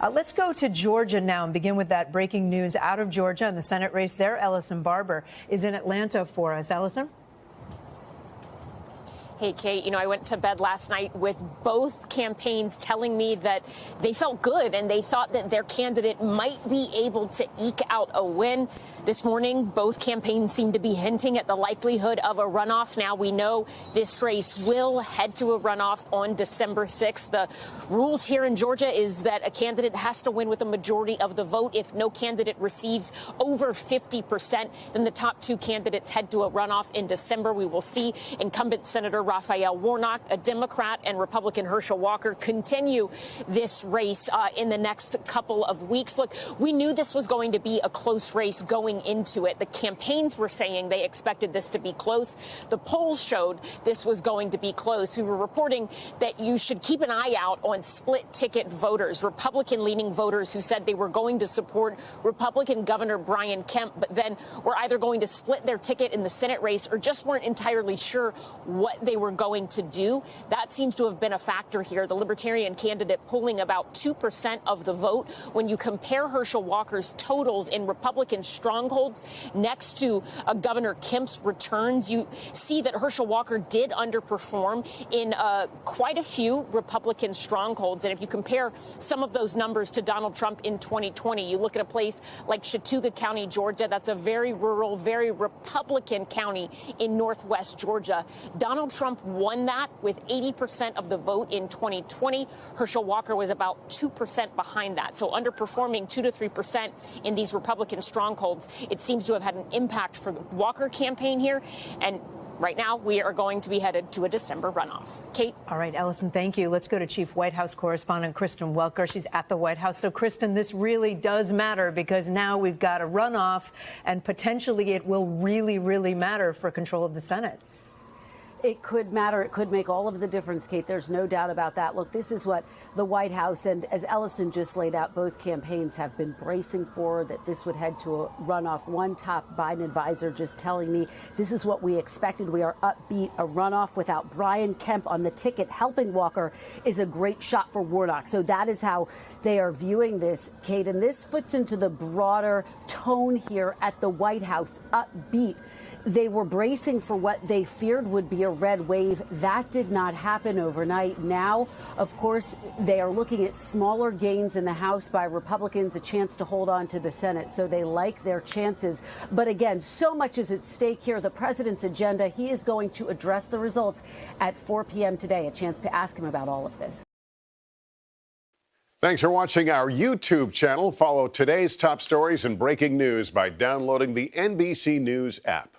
Let's go to Georgia now and begin with that breaking news out of Georgia and the Senate race there. Ellison Barber is in Atlanta for us. Ellison? Hey, Kate, I went to bed last night with both campaigns telling me that they felt good and they thought that their candidate might be able to eke out a win. This morning, both campaigns seem to be hinting at the likelihood of a runoff. Now we know this race will head to a runoff on December 6th. The rules here in Georgia is that a candidate has to win with a majority of the vote. If no candidate receives over 50%, then the top two candidates head to a runoff in December. We will see incumbent Senator Raphael Warnock, a Democrat, and Republican Herschel Walker continue this race in the next couple of weeks. Look, we knew this was going to be a close race going into it. The campaigns were saying they expected this to be close. The polls showed this was going to be close. We were reporting that you should keep an eye out on split ticket voters, Republican-leaning voters who said they were going to support Republican Governor Brian Kemp, but then were either going to split their ticket in the Senate race or just weren't entirely sure what they were going to do. That seems to have been a factor here. The Libertarian candidate polling about 2% of the vote. When you compare Herschel Walker's totals in Republican strongholds next to Governor Kemp's returns, you see that Herschel Walker did underperform in quite a few Republican strongholds. And if you compare some of those numbers to Donald Trump in 2020, you look at a place like Chattooga County, Georgia. That's a very rural, very Republican county in northwest Georgia. Donald Trump won that with 80% of the vote in 2020. Herschel Walker was about 2% behind that. So underperforming 2 to 3% in these Republican strongholds. It seems to have had an impact for the Walker campaign here. And right now, we are going to be headed to a December runoff. Kate? All right, Ellison, thank you. Let's go to Chief White House correspondent Kristen Welker. She's at the White House. So, Kristen, this really does matter because now we've got a runoff and potentially it will really, really matter for control of the Senate. It could matter. It could make all of the difference, Kate. There's no doubt about that. Look, this is what the White House and, as Ellison just laid out, both campaigns have been bracing for, that this would head to a runoff. One top Biden advisor just telling me this is what we expected. We are upbeat. A runoff without Brian Kemp on the ticket helping Walker is a great shot for Warnock. So that is how they are viewing this, Kate. And this fits into the broader tone here at the White House, upbeat. They were bracing for what they feared would be a red wave. That did not happen overnight. Now, of course, they are looking at smaller gains in the House by Republicans, a chance to hold on to the Senate. So they like their chances. But again, so much is at stake here. The president's agenda, he is going to address the results at 4 p.m. today. A chance to ask him about all of this. Thanks for watching our YouTube channel. Follow today's top stories and breaking news by downloading the NBC News app.